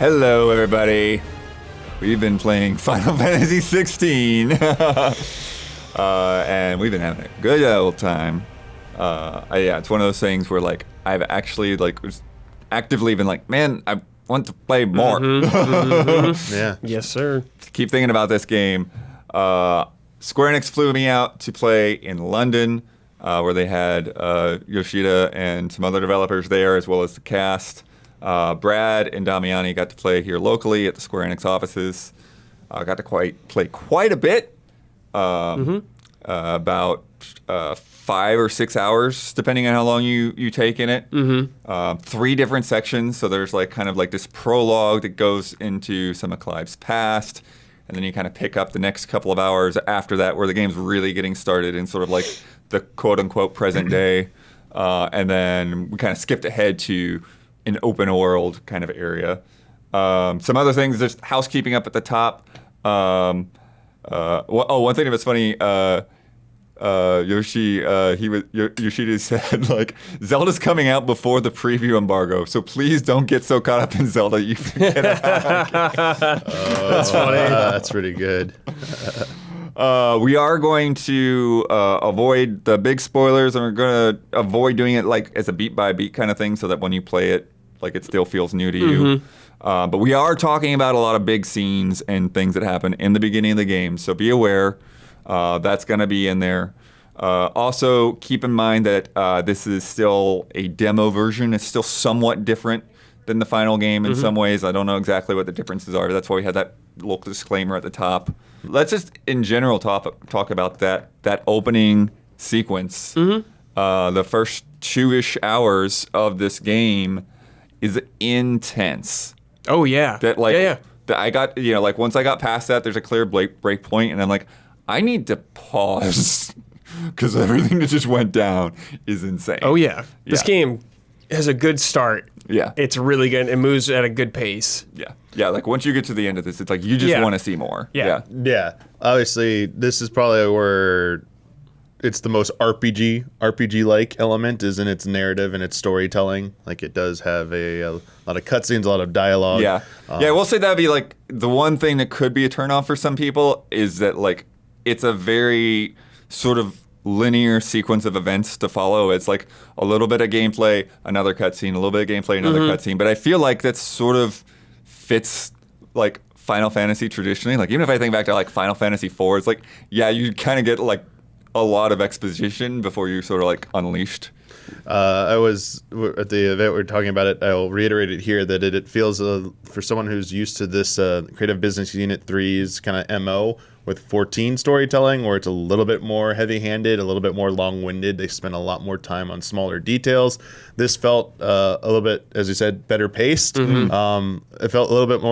Hello, everybody. We've been playing Final Fantasy XVI, and we've been having a good old time. Yeah, it's one of those things where like I've actually was actively been like, man, I want to play more. Yeah. Yes, sir. Keep thinking about this game. Square Enix flew me out to play in London, where they had Yoshida and some other developers there, as well as the cast. Brad and Damiani got to play here locally at the Square Enix offices. Got to play quite a bit, about 5 or 6 hours, depending on how long you take in it. 3 different sections, so there's kind of this prologue that goes into some of Clive's past, and then you kind of pick up the next couple of hours after that, where the game's really getting started in sort of the quote-unquote present day, and then we kind of skipped ahead to an open world kind of area. Some other things, there's housekeeping up at the top. One thing that was funny, Yoshida said, Zelda's coming out before the preview embargo, so please don't get so caught up in Zelda you forget about it. That's funny. That's pretty good. We are going to avoid the big spoilers, and we're going to avoid doing it as a beat-by-beat kind of thing, so that when you play it, it still feels new to you. But we are talking about a lot of big scenes and things that happen in the beginning of the game, so be aware. That's going to be in there. Also, keep in mind that this is still a demo version. It's still somewhat different than the final game in some ways. I don't know exactly what the differences are. That's why we had that little disclaimer at the top. Let's just, in general, talk about that opening sequence. The first 2-ish hours of this game is intense. Oh, yeah. That I got, once I got past that, there's a clear break point, and I'm like, I need to pause because everything that just went down is insane. Oh, yeah. This game has a good start. Yeah. It's really good. It moves at a good pace. Yeah. Yeah, once you get to the end of this, it's you just want to see more. Yeah. Yeah. Obviously, this is probably where it's the most RPG-like element is in its narrative and its storytelling. It does have a lot of cutscenes, a lot of dialogue. Yeah. We'll say that'd be the one thing that could be a turnoff for some people is that it's a very sort of linear sequence of events to follow. It's a little bit of gameplay, another cutscene, a little bit of gameplay, another cutscene. But I feel that sort of fits Final Fantasy traditionally. Even if I think back to Final Fantasy IV, it's you kind of get a lot of exposition before you're sort of unleashed. I was at the event we were talking about it. I'll reiterate it here that it feels for someone who's used to this Creative Business Unit 3's kind of MO with 14 storytelling, where it's a little bit more heavy-handed, a little bit more long-winded. They spend a lot more time on smaller details. This felt a little bit, as you said, better paced. It felt had a little bit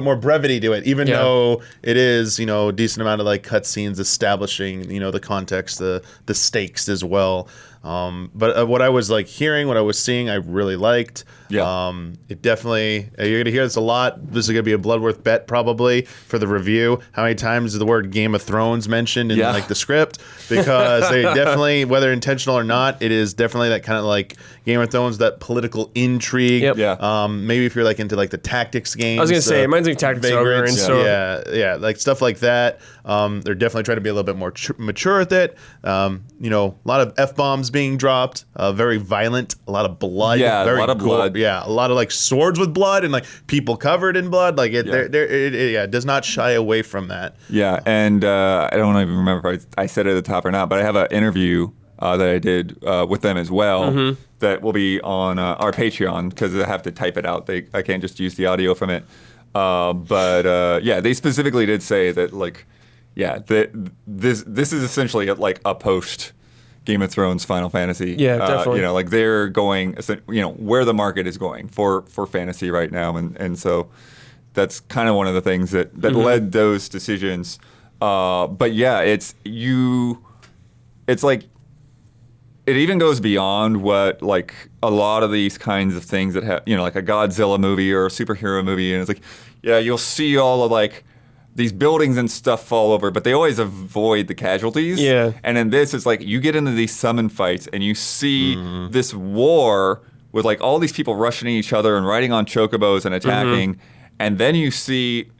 more brevity to it, even though it is, a decent amount of cutscenes establishing, the context, the stakes as well. But what I was hearing, what I was seeing, I really liked. Yeah. It definitely, you're going to hear this a lot. This is going to be a Bloodworth bet probably for the review. How many times is the word Game of Thrones mentioned in the script? Because they definitely, whether intentional or not, it is definitely that kind of Game of Thrones, that political intrigue. Yep. Yeah. Maybe if you're into the tactics games. I was going to say, it reminds me of Tactics Ogre and so. Yeah, stuff like that. They're definitely trying to be a little bit more mature with it. A lot of F-bombs being dropped, very violent, a lot of blood. Yeah, a lot of blood. Yeah, a lot of swords with blood and people covered in blood. It does not shy away from that. Yeah, and I don't even remember if I said it at the top or not, but I have an interview that I did with them as well that will be on our Patreon because I have to type it out. I can't just use the audio from it. But they specifically did say that this is essentially a post Game of Thrones Final Fantasy. Yeah, definitely. They're going, where the market is going for fantasy right now, and so that's kind of one of the things that led those decisions. But yeah, it even goes beyond what a lot of these kinds of things that have a Godzilla movie or a superhero movie, and it's you'll see all of these buildings and stuff fall over, but they always avoid the casualties. Yeah. And in this, it's you get into these summon fights and you see this war with like all these people rushing each other and riding on chocobos and attacking, and then you see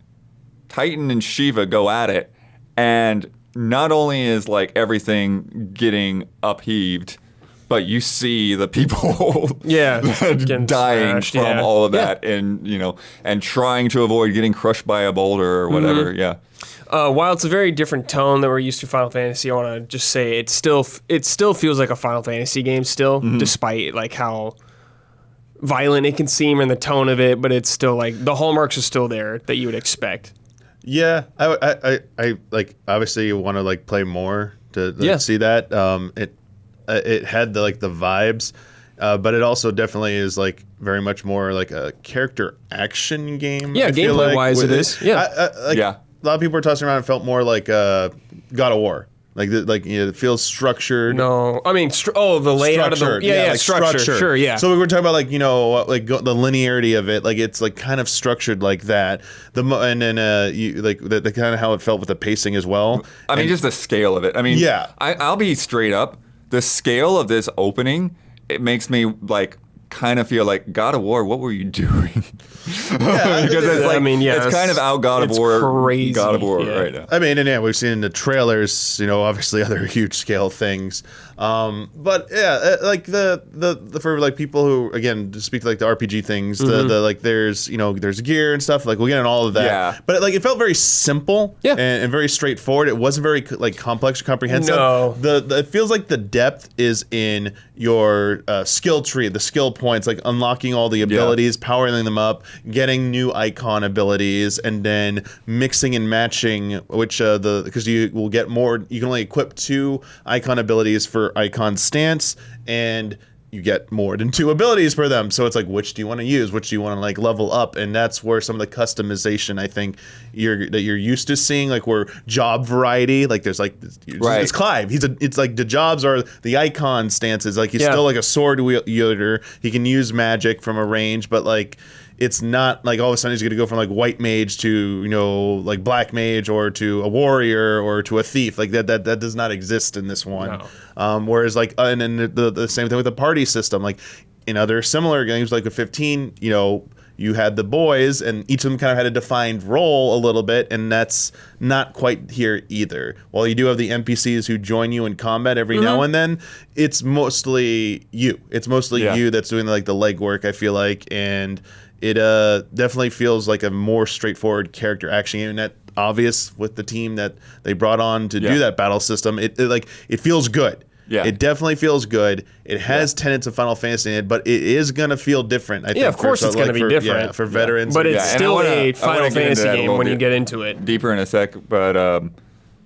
Titan and Shiva go at it, and not only is like everything getting upheaved, but you see the people dying smashed, from all of that, and and trying to avoid getting crushed by a boulder or whatever. While it's a very different tone that we're used to Final Fantasy, I want to just say it still feels like a Final Fantasy game still, despite like how violent it can seem and the tone of it, but it's still like the hallmarks are still there that you would expect. Yeah, I like obviously you want to like play more to see that. It had the vibes, but it also definitely is like very much more like a character action game. Yeah, gameplay wise, it is. A lot of people were tossing around. It felt more like God of War. It feels structured. No, I mean, the layout of the structure. Sure, yeah. So we were talking about the linearity of it. Like it's like kind of structured like that. And then the kind of how it felt with the pacing as well. I mean, just the scale of it. I mean, I'll be straight up. The scale of this opening, it makes me like kind of feel like God of War. What were you doing? Because it's like, it's kind of out God of War, crazy. God of War right now. I mean, and we've seen in the trailers, obviously other huge scale things. But yeah, like the for like people who again to speak to like the RPG things, the like there's there's gear and stuff like we'll get in all of that. Yeah. But like it felt very simple and very straightforward. It wasn't very like complex or comprehensive. No. It feels like the depth is in your skill tree, the skill points, like unlocking all the abilities, powering them up, getting new icon abilities, and then mixing and matching, which because you will get more. You can only equip 2 icon abilities for icon stance, and you get more than 2 abilities for them. So it's like, which do you want to use? Which do you want to like level up? And that's where some of the customization I think you're used to seeing, like where job variety, like there's like it's Clive. It's like the jobs are the icon stances. Like he's still like a sword wielder. He can use magic from a range, but like it's not like all of a sudden he's going to go from like white mage to like black mage or to a warrior or to a thief. Like that does not exist in this one. No. Whereas like and then the same thing with the party system. Like in other similar games like with 15, you had the boys and each of them kind of had a defined role a little bit, and that's not quite here either. While you do have the NPCs who join you in combat every now and then, it's mostly you. It's mostly you that's doing like the legwork, I feel like, and it definitely feels like a more straightforward character action game, and that obvious with the team that they brought on to do that battle system. It feels good. Yeah. It definitely feels good. It has tenets of Final Fantasy in it, but it is going to feel different, I think. Yeah, of course it's going to be different. Yeah, for veterans. But it's still a Final Fantasy game when you get into it. Deeper in a sec, but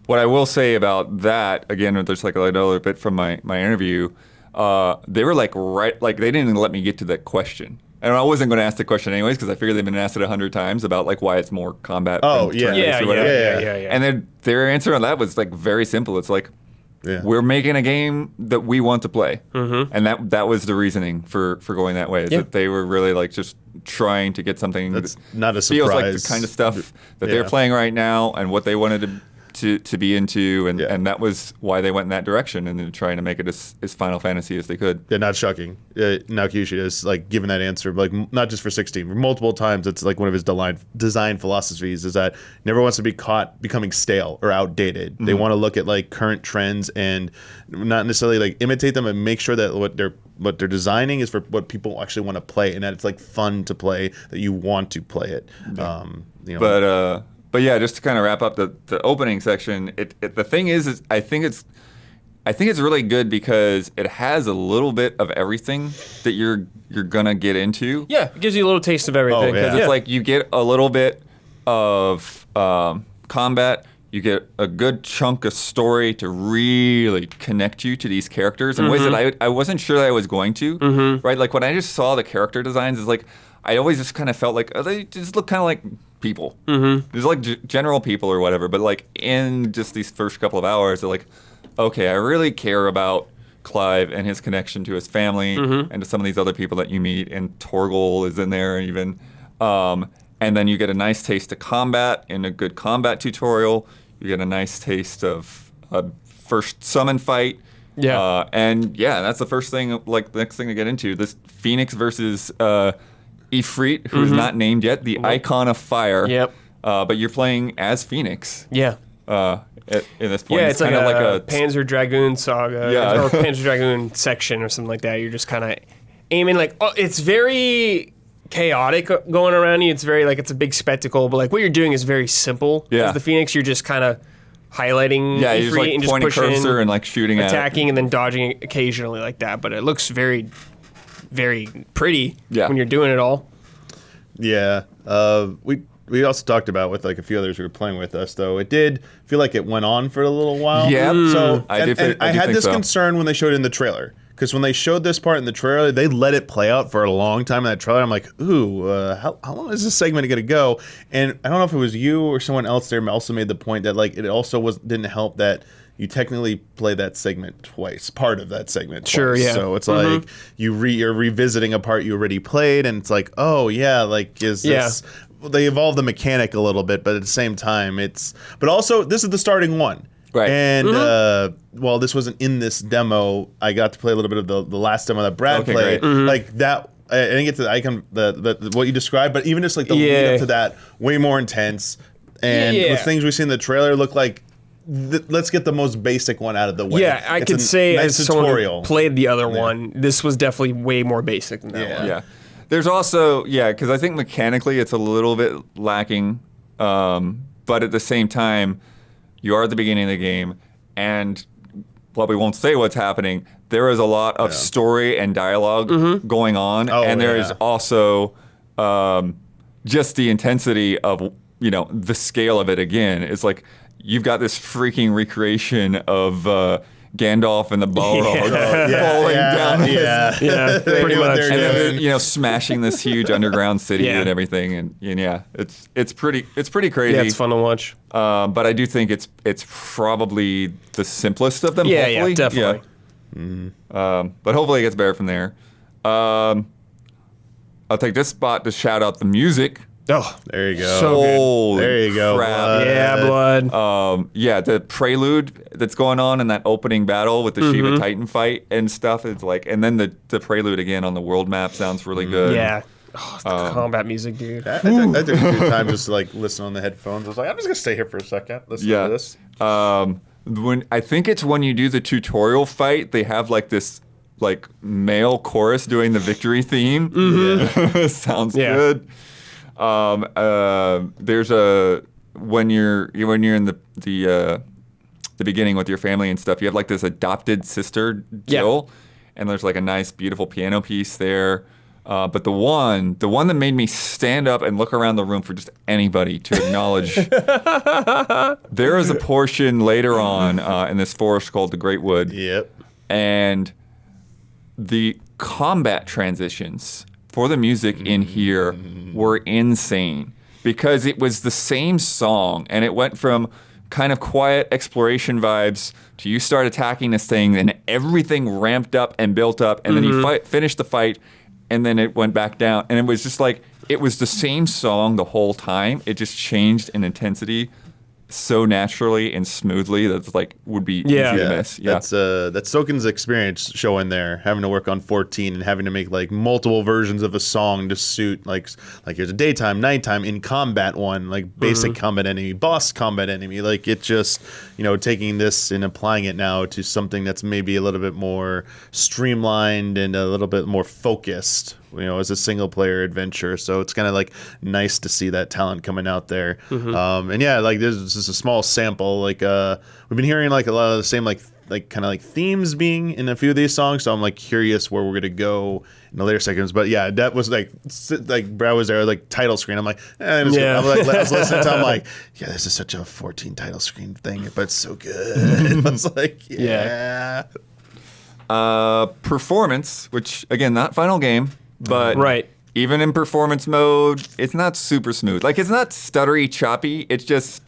what I will say about that, again, there's like another bit from my interview, they were like, they didn't even let me get to that question. And I wasn't going to ask the question anyways because I figured they've been asked it 100 times about like why it's more combat. Yeah. And then their answer on that was like very simple. It's like, we're making a game that we want to play, and that was the reasoning for going that way. Is that they were really like just trying to get something that's not a feels surprise. like the kind of stuff that they're playing right now and what they wanted to be into, and that was why they went in that direction and then trying to make it as Final Fantasy as they could. Yeah, not shocking. Naoki is like given that answer, like not just for 16, multiple times. It's like one of his design philosophies is that he never wants to be caught becoming stale or outdated. They want to look at like current trends and not necessarily like imitate them, and make sure that what they're designing is for what people actually want to play, and that it's like fun to play, that you want to play it. But yeah, just to kind of wrap up the opening section, the thing is I think it's really good because it has a little bit of everything that you're gonna get into. Yeah, it gives you a little taste of everything. Because it's like you get a little bit of combat, you get a good chunk of story to really connect you to these characters in ways that I wasn't sure that I was going to. Right, like when I just saw the character designs, it's like I always just kind of felt like they just look kind of like people. There's like general people or whatever, but like in just these first couple of hours, they're like, okay, I really care about Clive and his connection to his family and to some of these other people that you meet, and Torgal is in there even. And then you get a nice taste of combat in a good combat tutorial. You get a nice taste of a first summon fight. And that's the first thing, like the next thing to get into. This Phoenix versus Ifrit, who's not named yet, the Icon of Fire. Yep. But you're playing as Phoenix. Yeah. In this point, Yeah, it's like kind a, of like a Panzer Dragoon saga, Yeah. or Panzer Dragoon section or something like that. You're just kind of aiming like, it's very chaotic going around you. It's very like, it's a big spectacle, but like what you're doing is very simple. Yeah. As the Phoenix, you're just kind of highlighting yeah, you're just like and just pointing pushing, cursor and like shooting at attacking, and then dodging occasionally like that. But it looks very, very pretty when you're doing it all. Yeah. We also talked about with like a few others who were playing with us, though. It did feel like it went on for a little while. Yeah. So I and I had think this so. concern when they showed it in the trailer. Because when they showed this part in the trailer, they let it play out for a long time in that trailer. I'm like, ooh, how long is this segment going to go? And I don't know if it was you or someone else there also made the point that like it also didn't help that you technically play that segment twice, part of that segment twice. Sure, yeah. So it's like you're revisiting a part you already played, and it's like, oh yeah, like is this... They evolve the mechanic a little bit, but at the same time, but also this is the starting one. Right. And while this wasn't in this demo, I got to play a little bit of the last demo that Brad played. Like that, I didn't get to the icon, what you described, but even just like the lead up to that, way more intense. And the things we see in the trailer look like, let's get the most basic one out of the way. Yeah, I could say nice as someone tutorial. who played the other one, this was definitely way more basic than that one. Yeah. There's also, because I think mechanically it's a little bit lacking, but at the same time, you are at the beginning of the game, and while we won't say what's happening, there is a lot of story and dialogue going on, and there is also just the intensity of, the scale of it again. It's like you've got this freaking recreation of Gandalf and the Balrog falling down. Pretty much. And then smashing this huge underground city and everything, and it's pretty crazy. Yeah, it's fun to watch. But I do think it's probably the simplest of them. Yeah, hopefully. definitely. But hopefully it gets better from there. I'll take this spot to shout out the music. Oh, there you go. Holy there you go. crap. Blood. The prelude that's going on in that opening battle with the Shiva Titan fight and stuff. It's like, and then the prelude again on the world map sounds really good. Yeah. Oh, the combat music, dude. I took a good time just like listening on the headphones. I was like, I'm just gonna stay here for a second. Listen to this. When I think it's when you do the tutorial fight, they have like this like male chorus doing the victory theme. Sounds good. There's when you're in the beginning with your family and stuff, you have like this adopted sister Jill, and there's like a nice beautiful piano piece there. But the one that made me stand up and look around the room for just anybody to acknowledge, there is a portion later on in this forest called the Great Wood. Yep. And the combat transitions for the music in here were insane because it was the same song and it went from kind of quiet exploration vibes to you start attacking this thing and everything ramped up and built up and then you finish the fight and then it went back down and it was just like it was the same song the whole time. It just changed in intensity so naturally and smoothly that's like would be easy to miss. That's Soken's experience showing there, having to work on 14 and having to make like multiple versions of a song to suit like there's a daytime, nighttime, in combat one, like basic combat enemy, boss combat enemy. Like it just, taking this and applying it now to something that's maybe a little bit more streamlined and a little bit more focused. As a single player adventure. So it's kind of like nice to see that talent coming out there. And like there's just a small sample. Like we've been hearing like a lot of the same like kind of like themes being in a few of these songs. So I'm like curious where we're gonna go in the later seconds. But yeah, that was like Brad was there like title screen. I'm like, I was listening to. I'm like, yeah, this is such a 14 title screen thing, but it's so good. I was like, performance, which again, not final game. But even in performance mode, it's not super smooth. Like, it's not stuttery, choppy. It's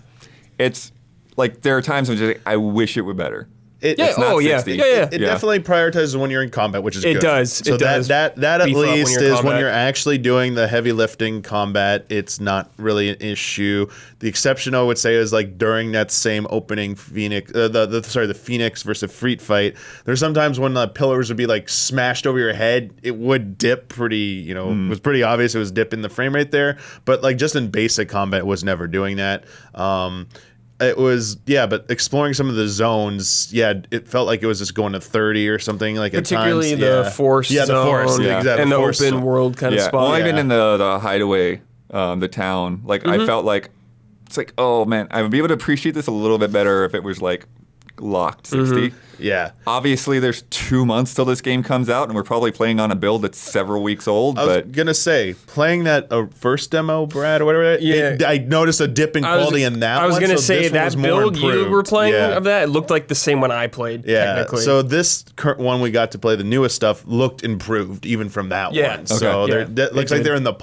like there are times when I wish it were better. It's not 60. It definitely prioritizes when you're in combat, which is good. It does. So It does that at beef up when least you're in is when combat. you're actually doing the heavy lifting combat. It's not really an issue. The exception I would say is like during that same opening Phoenix, the Phoenix versus Freet fight. There's sometimes when the pillars would be like smashed over your head, it would dip pretty. It was pretty obvious it was dipping the frame rate there. But like just in basic combat, it was never doing that. It was, but exploring some of the zones, it felt like it was just going to 30 or something. Like particularly at times, the force zone, the force, exactly, and the force open zone. world kind of spot. Well, even in the hideaway, the town, like I felt like it's like, oh man, I would be able to appreciate this a little bit better if it was like locked 60. Yeah. Obviously, there's 2 months till this game comes out, and we're probably playing on a build that's several weeks old. I was gonna say, playing that first demo, Brad, or whatever. I noticed a dip in quality in that one. I was gonna say this one was that more build you improved. were playing of that, it looked like the same one I played. Yeah. Technically. So this current one we got to play, the newest stuff, looked improved even from that one. So that looks like they're in the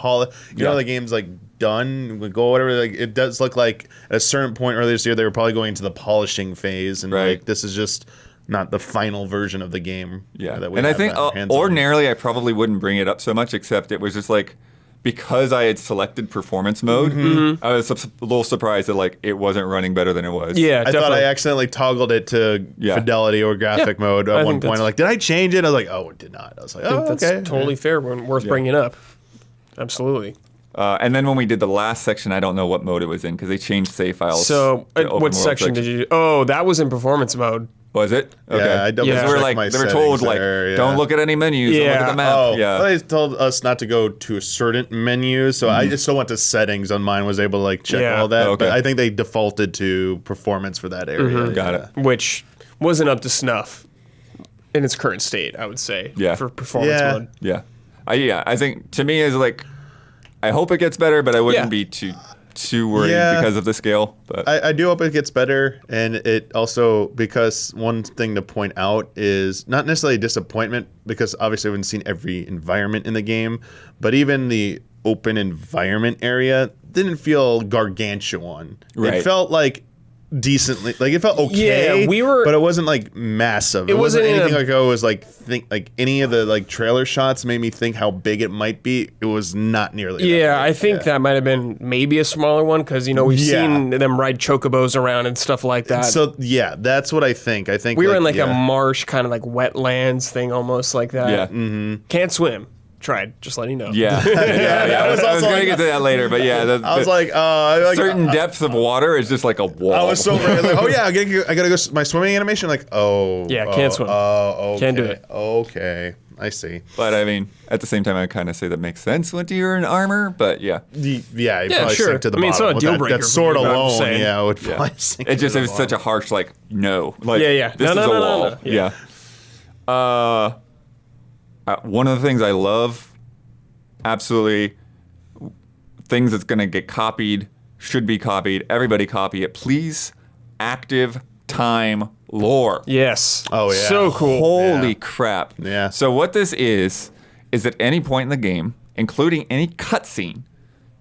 You know, the game's like done, we go whatever. Like it does look like at a certain point earlier this year they were probably going into the polishing phase, and like this is just not the final version of the game. Yeah, that we and I have think our hands on. ordinarily I probably wouldn't bring it up so much, except it was just like because I had selected performance mode, I was a little surprised that like it wasn't running better than it was. Yeah, I thought I accidentally toggled it to fidelity or graphic mode at one point. I'm like, did I change it? I was like, oh, it did not. I was like, oh, that's okay, totally fair. Worth bringing up. Absolutely. And then when we did the last section, I don't know what mode it was in because they changed save files. So what section did you do? Oh, that was in performance mode. Was it? Okay. Yeah, I double checked We're like my they were told settings like there, don't look at any menus, don't look at the map. Oh, yeah. well, they told us not to go to a certain menu, so I just still went to settings on mine, was able to like check all that. Okay. But I think they defaulted to performance for that area. Got it. Which wasn't up to snuff in its current state, I would say. Yeah. For performance mode. Yeah. I think to me is like I hope it gets better, but I wouldn't be too worried because of the scale. But I do hope it gets better, and it also, because one thing to point out is not necessarily a disappointment, because obviously I haven't seen every environment in the game, but even the open environment area didn't feel gargantuan. Right. It felt like decently, like it felt okay. Yeah, but it wasn't like massive. It wasn't anything like I was like like any of the like trailer shots made me think how big it might be. It was not nearly. Yeah, that big. I think that might have been maybe a smaller one because we've seen them ride chocobos around and stuff like that. So yeah, that's what I think. I think we were in like a marsh kind of like wetlands thing, almost like that. Yeah. Mm-hmm. Can't swim. Tried, just letting you know. Yeah. I was going to get to that later, but yeah. I was like, certain depths of water is just like a wall. I was so ready, like, oh yeah, I gotta go. My swimming animation, like, can't swim. Okay, can't do it. Okay, I see. But I mean, at the same time, I kind of say that makes sense when you're in armor. But yeah, you probably sink to the bottom. It's not a with deal breaker. That sword for me, alone, saying. would probably sink. it just to it the was such a bottom. harsh like no, like Yeah. this is a wall. Yeah. One of the things I love, absolutely, things that's gonna get copied should be copied. Everybody copy it, please. Active time lore. Yes. Oh, yeah. So cool. Holy crap. Yeah. So what this is at any point in the game, including any cutscene,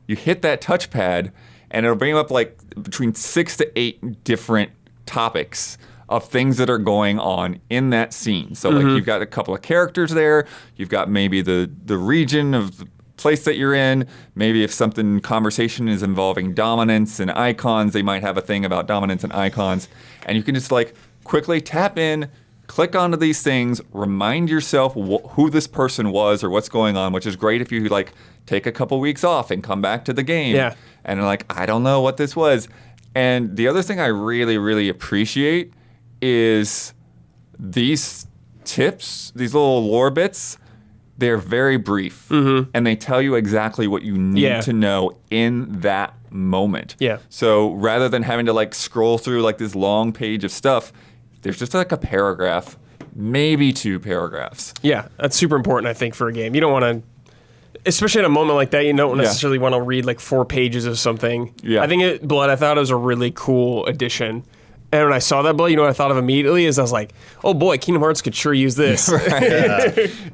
you hit that touchpad and it'll bring up like between 6 to 8 different topics of things that are going on in that scene. So like you've got a couple of characters there, you've got maybe the region of the place that you're in, maybe if conversation is involving dominance and icons, they might have a thing about dominance and icons, and you can just like quickly tap in, click onto these things, remind yourself who this person was or what's going on, which is great if you like take a couple weeks off and come back to the game. Yeah. And like, I don't know what this was. And the other thing I really, really appreciate is these tips, these little lore bits, they're very brief. And they tell you exactly what you need to know in that moment. Yeah. So rather than having to like scroll through like this long page of stuff, there's just like a paragraph, maybe 2 paragraphs. Yeah, that's super important, I think, for a game. You don't want to, especially at a moment like that, you don't necessarily want to read like 4 pages of something. Yeah. I think Blood, I thought it was a really cool addition. And when I saw that Blood, what I thought of immediately is I was like, oh boy, Kingdom Hearts could sure use this.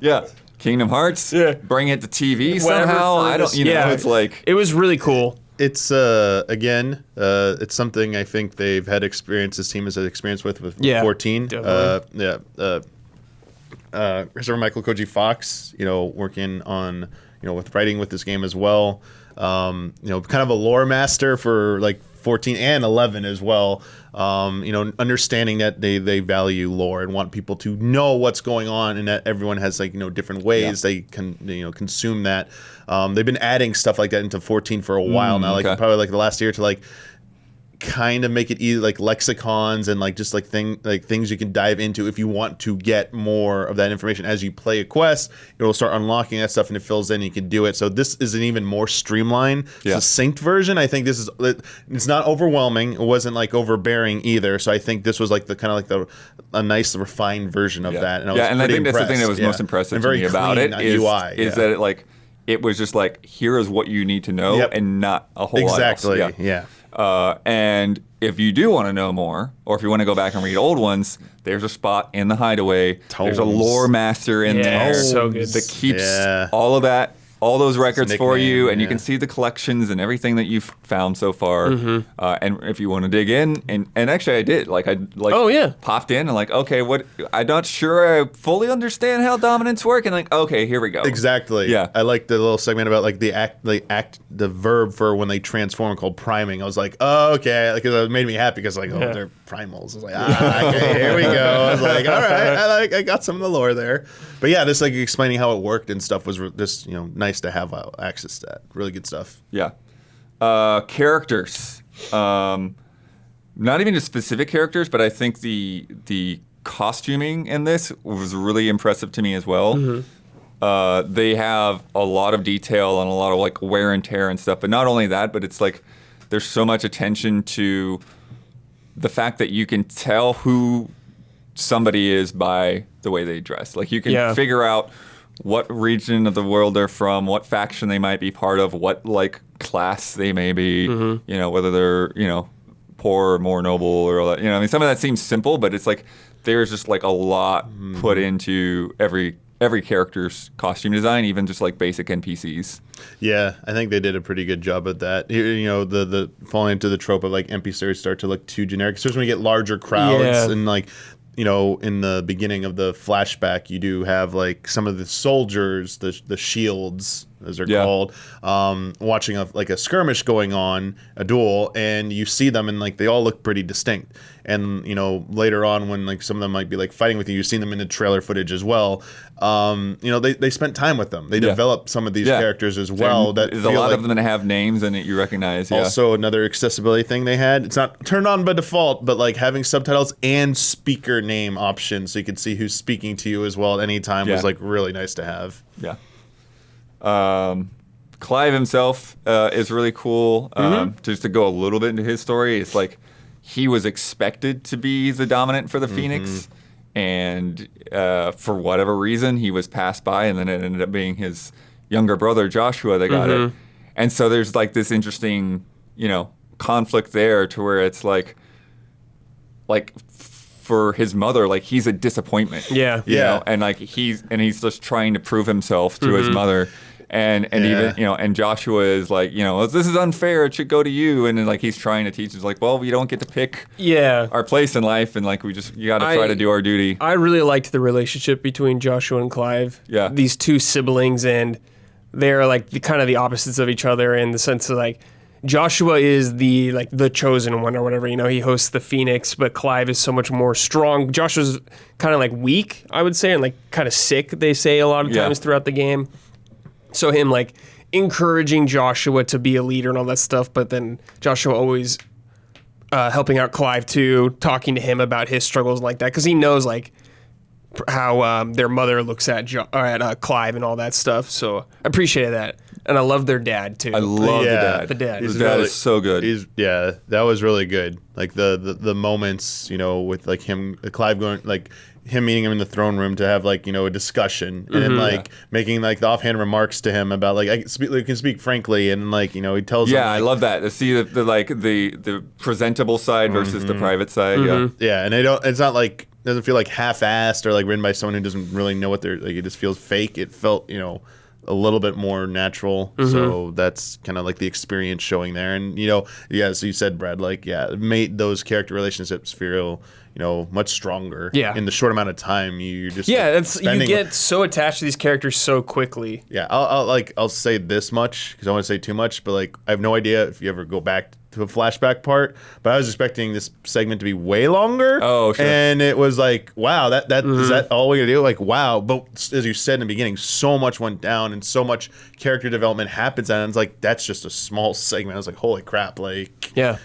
Yeah. Kingdom Hearts, bring it to TV Whatever somehow. for I don't, this- it's like. It was really cool. It's it's something I think they've had experience. This team has had experience with 14. Christopher Michael Koji Fox, working on with writing with this game as well. Kind of a lore master for like 14 and 11 as well. Understanding that they value lore and want people to know what's going on, and that everyone has like different ways they can consume that. They've been adding stuff like that into 14 for a while now, like probably like the last year to like kind of make it easy, like lexicons and like just like things you can dive into if you want to get more of that information as you play a quest. It will start unlocking that stuff and it fills in. You can do it. So this is an even more streamlined, succinct version. I think it's not overwhelming. It wasn't like overbearing either. So I think this was like the kind of like a nice refined version of that. And I think that's the thing that was most impressive to me about it is that it was just like, here is what you need to know and not a whole lot else. Yeah. And if you do want to know more, or if you want to go back and read old ones, there's a spot in the hideaway. There's a lore master in there so good. that keeps all of that, all those records for you, and you can see the collections and everything that you've found so far. And if you want to dig in, and actually I did, popped in and like, okay, what? I'm not sure I fully understand how dominants work, and like, okay, here we go. Exactly. Yeah. I like the little segment about like the verb for when they transform called priming. I was like, oh, okay, because it made me happy because like, they're primals. I was like, okay, here we go. I was like, all right, I got some of the lore there. But yeah, just like explaining how it worked and stuff was just nice to have access to that. Really good stuff. Yeah. Characters. Not even just specific characters, but I think the costuming in this was really impressive to me as well. They have a lot of detail and a lot of like wear and tear and stuff. But not only that, but it's like there's so much attention to the fact that you can tell who somebody is by the way they dress. Like you can figure out what region of the world they're from, what faction they might be part of, what like class they may be, whether they're, poor or more noble or all that. I mean, some of that seems simple, but it's like there's just like a lot put into every character's costume design, even just like basic NPCs. Yeah, I think they did a pretty good job at that. The falling into the trope of like NPCs start to look too generic, especially when you get larger crowds and like in the beginning of the flashback, you do have like some of the soldiers, the shields as they're called, watching a skirmish going on, a duel, and you see them and like they all look pretty distinct. And later on when like some of them might be like fighting with you, you've seen them in the trailer footage as well. They spent time with them. They developed some of these characters as well. There's a lot of them that have names in it you recognize. Also, another accessibility thing they had. It's not turned on by default, but like having subtitles and speaker name options so you can see who's speaking to you as well at any time was like really nice to have. Yeah. Clive himself is really cool. Just to go a little bit into his story, it's like he was expected to be the dominant for the Phoenix, and for whatever reason, he was passed by, and then it ended up being his younger brother Joshua that got it. And so there's like this interesting, conflict there to where it's like for his mother, like he's a disappointment. You know, and like he's just trying to prove himself to his mother. And even, and Joshua is like, this is unfair. It should go to you. And then like he's trying to teach. He's like, well, we don't get to pick our place in life. And like you got to try to do our duty. I really liked the relationship between Joshua and Clive. Yeah. These two siblings, and they're like kind of the opposites of each other in the sense of like Joshua is the chosen one or whatever. He hosts the Phoenix, but Clive is so much more strong. Joshua's kind of like weak, I would say, and like kind of sick, they say a lot of times throughout the game. So him like encouraging Joshua to be a leader and all that stuff, but then Joshua always helping out Clive too, talking to him about his struggles like that, because he knows like how their mother looks at Clive and all that stuff. So I appreciated that, and I love their dad too. I love the dad. The dad. His dad is so good. That was really good. Like the moments, with like Clive going like. Him meeting him in the throne room to have like a discussion and then like making like the offhand remarks to him about like I can speak frankly, and like he tells him, I love that to see the presentable side versus the private side. And it's not like doesn't feel like half-assed or like written by someone who doesn't really know what they're like. It just feels fake. It felt a little bit more natural. So that's kind of like the experience showing there. And, as you said, Brad, like, it made those character relationships feel, much stronger. Yeah. In the short amount of time you just you get so attached to these characters so quickly. Yeah, I'll say this much because I don't want to say too much, but like I have no idea if you ever go back to a flashback part, but I was expecting this segment to be way longer. Oh, sure. And it was like, wow, is that all we're gonna do? Like, wow. But as you said in the beginning, so much went down and so much character development happens, and it's like that's just a small segment. I was like, holy crap, like Yeah,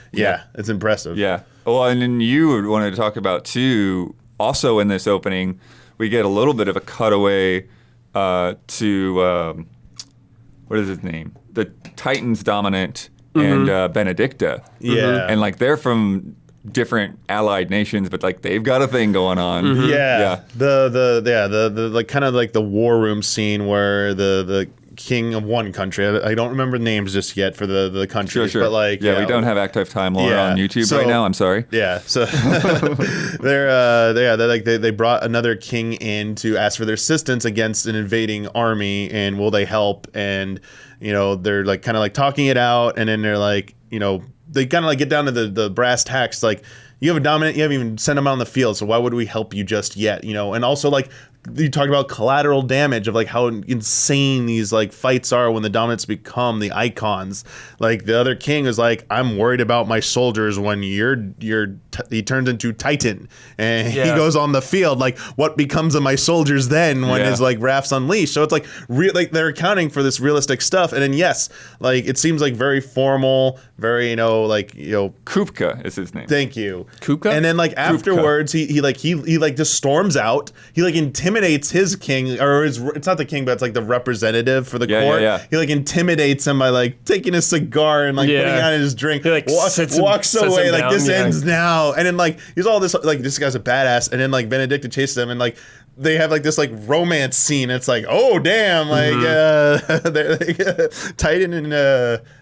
it's impressive. Yeah. Well, and then you wanted to talk about too. Also, in this opening, we get a little bit of a cutaway to what is his name? The Titans dominant and Benedicta. Yeah. And like they're from different allied nations, but like they've got a thing going on. Yeah. The like kind of like the war room scene where the king of one country, I don't remember names just yet for the countries, Sure. but like we don't have active time lore on YouTube right now. I'm sorry. Yeah, so they brought another king in to ask for their assistance against an invading army, and will they help? And they're like kind of like talking it out, and then they're like, they kind of like get down to the brass tacks, like, you have a dominant, you haven't even sent them out on the field, so why would we help you just yet? And also like you talked about collateral damage of like how insane these like fights are when the dominants become the icons. Like the other king is like, I'm worried about my soldiers when he turns into Titan and he goes on the field. Like, what becomes of my soldiers then when his like wrath's unleashed? So it's like like they're accounting for this realistic stuff. And then yes, like it seems like very formal, very Kupka is his name. Thank you. Kupka? And then like afterwards he just storms out. He like intimidates his king, or it's not the king, but it's like the representative for the court. Yeah. He like intimidates him by like taking a cigar and like putting on his drink. He like walks away like down, this ends now. And then like he's all this like this guy's a badass. And then like Benedicta chases him and like they have like this like romance scene. It's like, oh damn, like they're like, Titan and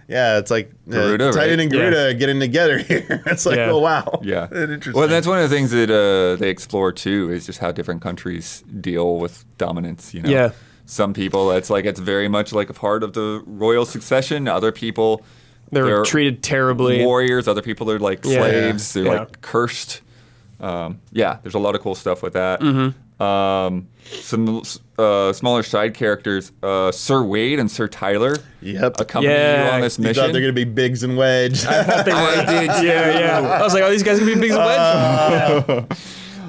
it's like Garuda, Titan right? and Garuda getting together here. It's like, oh wow, Yeah. interesting. Well, that's one of the things that they explore too, is just how different countries deal with dominance. Yeah. Some people, it's very much like a part of the royal succession. Other people, they're treated terribly. Warriors. Other people are like slaves. They're Yeah. like cursed. There's a lot of cool stuff with that. Some smaller side characters, Sir Wade and Sir Tyler. Yep. Accompany you on this You mission. thought they're gonna be Biggs and Wedge. I did too. Yeah. I was like, oh, these guys gonna be Biggs and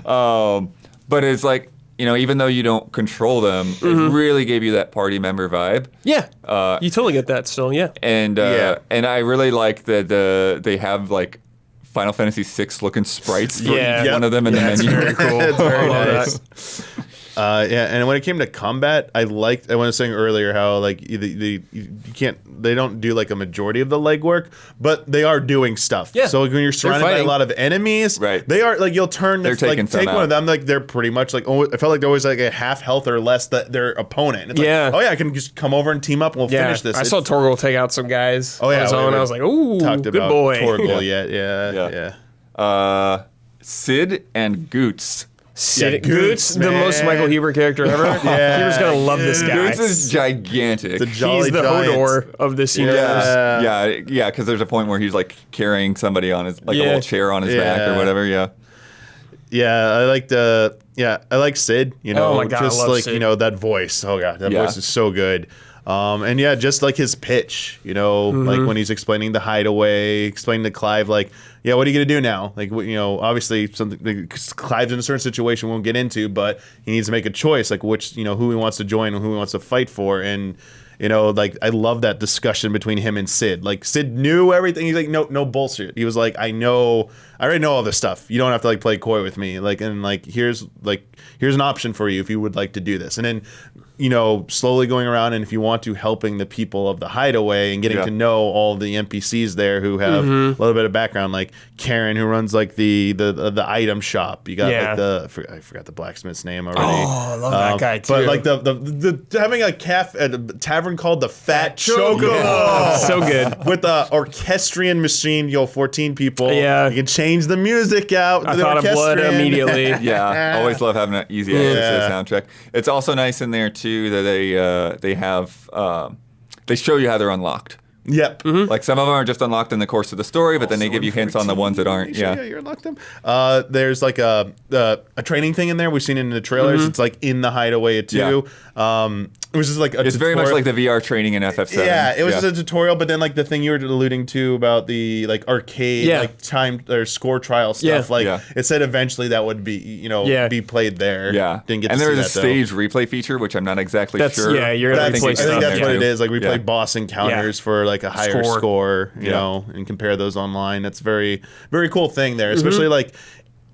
Wedge. But it's like, even though you don't control them, it really gave you that party member vibe. Yeah. You totally get that still. Yeah. And and I really like that they have like Final Fantasy VI looking sprites for each one of them in the menu. Very cool. It's very I love nice. that. And when it came to combat, I was saying earlier how like you can't, they don't do like a majority of the legwork, but they are doing stuff. Yeah. So like, when you're surrounded by a lot of enemies, right? They are like, you'll turn to taking take one of them, like they're pretty much like, I felt like they're always like a half health or less that their opponent. It's like, oh yeah, I can just come over and team up and we'll finish this. I saw Torgal take out some guys on his own. I was like, ooh, good boy. Torgal yet. Yeah. Sid and Goots. Goots, the most Michael Huber character ever. Huber's gonna love this guy. Goots is gigantic. The Jolly He's the Giant. Hodor of this universe. Yeah, because there's a point where he's like carrying somebody on his, like a little chair on his back or whatever. I like Sid. Oh my God, just I love like Sid. that voice. Oh god, that voice is so good. And just like his pitch, like when he's explaining the hideaway, explaining to Clive, like, what are you gonna do now? Like, obviously something. Clive's in a certain situation we won't get into, but he needs to make a choice, like who he wants to join and who he wants to fight for, and. Like I love that discussion between him and Sid. Like Sid knew everything. He's like, no bullshit. He was like, I already know all this stuff. You don't have to like play coy with me. Like, and like here's an option for you if you would like to do this. And then, slowly going around and if you want to helping the people of the hideaway and getting to know all the NPCs there who have a little bit of background, like Karen who runs like the item shop. You got like I forgot the blacksmith's name already. Oh, I love that guy too. But like the having a tavern called the Fat Chocobo. So good. With the orchestrion machine, 14 people. Yeah. You can change the music out. I thought of Blood immediately. Always love having an easy access to the soundtrack. It's also nice in there too. too that they have they show you how they're unlocked. Yep. Like some of them are just unlocked in the course of the story, but then they give you hints on the ones that aren't. Yeah, you unlocked them. There's like a training thing in there. We've seen it in the trailers. It's like in the hideaway too. It was just like it's very much like the VR training in FF7. Yeah, it was just a tutorial, but then like the thing you were alluding to about the like arcade like time or score trial stuff. It said eventually that would be be played there. Yeah, didn't get and to there see was a that, stage replay feature, which I'm not exactly sure. Yeah, you're gonna I think that's what it is. Like we play Yeah. boss encounters for like a higher score, you know, and compare those online. That's very, very cool thing there, especially like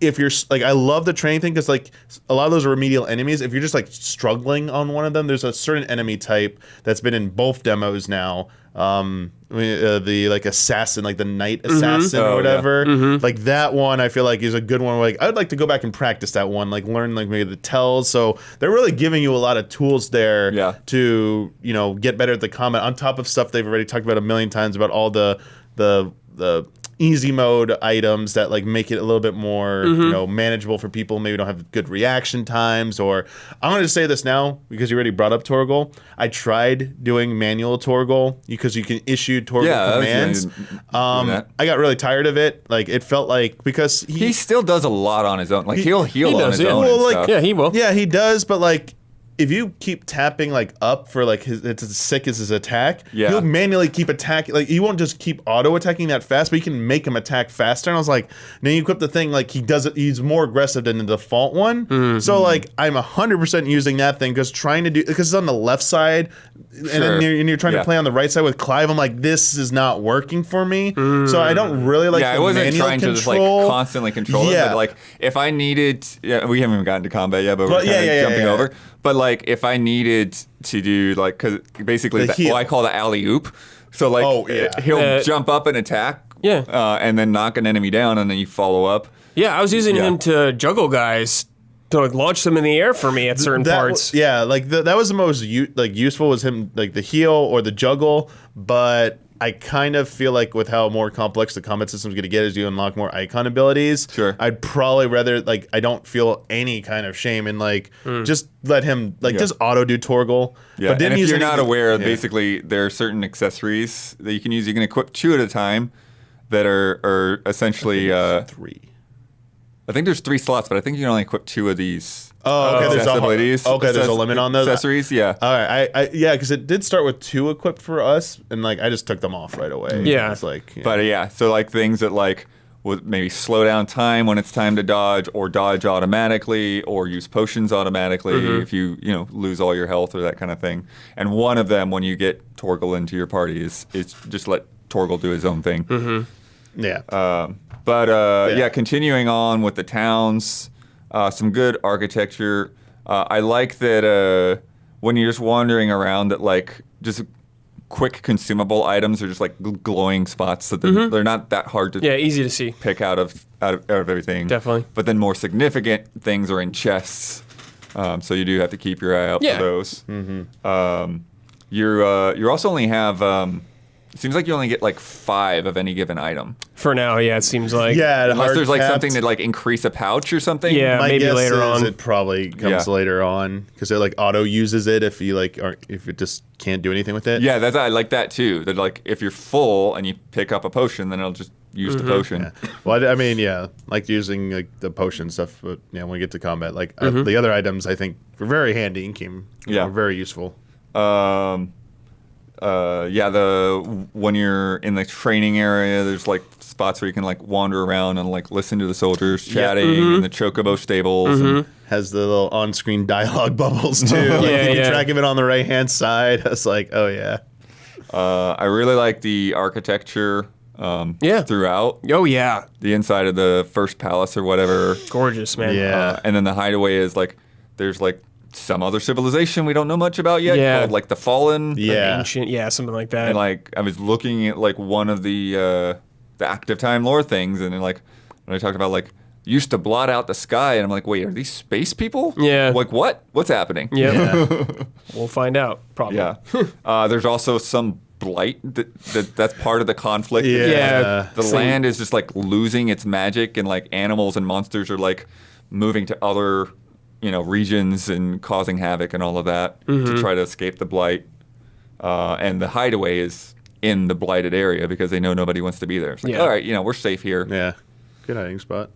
if you're like, I love the training thing because like a lot of those are remedial enemies. If you're just like struggling on one of them, there's a certain enemy type that's been in both demos now. The like assassin, like the knight assassin or whatever, like that one I feel like is a good one. Like I'd like to go back and practice that one, like learn like maybe the tells. So they're really giving you a lot of tools there to get better at the combat on top of stuff they've already talked about a million times about all the easy mode items that like make it a little bit more manageable for people who maybe don't have good reaction times. Or I'm going to say this now because you already brought up Torgal. I tried doing manual Torgal because you can issue Torgal commands. I got really tired of it. Like it felt like because he still does a lot on his own. Like he'll heal on his own. Well, and stuff. Yeah, he will. Yeah, he does, but like if you keep tapping like up for like it's as sick as his attack, he'll manually keep attacking. Like he won't just keep auto attacking that fast, but you can make him attack faster. And I was like, then you equip the thing like he does it. He's more aggressive than the default one. So like I'm 100% using that thing because it's on the left side, and then you're trying to play on the right side with Clive. I'm like, this is not working for me. So I don't really like. Yeah, I wasn't trying to just like constantly control it. But like if I needed, we haven't even gotten to combat yet, but we're kind of jumping over. But like, if I needed to do like, cause basically, I call the alley oop. So like, he'll jump up and attack, and then knock an enemy down, and then you follow up. Yeah, I was using him to juggle guys to like launch them in the air for me at certain parts. Yeah, like that was the most useful was him like the heal or the juggle, but I kind of feel like with how more complex the combat system is going to get as you unlock more icon abilities, I'd probably rather like I don't feel any kind of shame in like just let him like just auto do Torgal. Yeah, but and if you're not aware, basically there are certain accessories that you can use. You can equip 2 at a time that are essentially 3. I think there's 3 slots, but I think you can only equip 2 of these. Oh, okay. Accessibilities. There's a limit on those accessories. Yeah. All right. Because it did start with 2 equipped for us, and like I just took them off right away. Yeah. It's like, But so like things that like would maybe slow down time when it's time to dodge, or dodge automatically, or use potions automatically if you lose all your health or that kind of thing. And one of them, when you get Torgal into your party, is just let Torgal do his own thing. Yeah. Continuing on with the towns, some good architecture. I like that when you're just wandering around, that like just quick consumable items are just like glowing spots, so they're not that hard to easy to see, pick out of everything. Definitely. But then more significant things are in chests, so you do have to keep your eye out for those. You also only have. It seems like you only get like 5 of any given item. For now, it seems like. Yeah, unless there's like something to like increase a pouch or something. Yeah, my maybe guess later is on. it probably comes later on because it like auto uses it if you like if it just can't do anything with it. Yeah, I like that too. That like if you're full and you pick up a potion, then it'll just use the potion. Yeah. Well, I mean, like using like the potion stuff, but when we get to combat, like the other items, I think were very handy and came very useful. When you're in the training area, there's like spots where you can like wander around and like listen to the soldiers chatting in the chocobo stables. And has the little on-screen dialogue bubbles too. You can track of it on the right-hand side. I was like, oh yeah. I really like the architecture throughout. Oh yeah. The inside of the first palace or whatever. Gorgeous, man. Yeah. And then the hideaway is like there's like some other civilization we don't know much about yet, called like the Fallen, ancient, something like that. And like I was looking at like one of the active time lore things, and then like when I talked about like used to blot out the sky, and I'm like, wait, are these space people? Yeah. Like what's happening? Yeah. We'll find out probably. Yeah. There's also some blight that's part of the conflict. Yeah. The land is just like losing its magic, and like animals and monsters are like moving to other regions and causing havoc and all of that to try to escape the blight. And the hideaway is in the blighted area because they know nobody wants to be there. It's like, all right, we're safe here. Yeah, good hiding spot.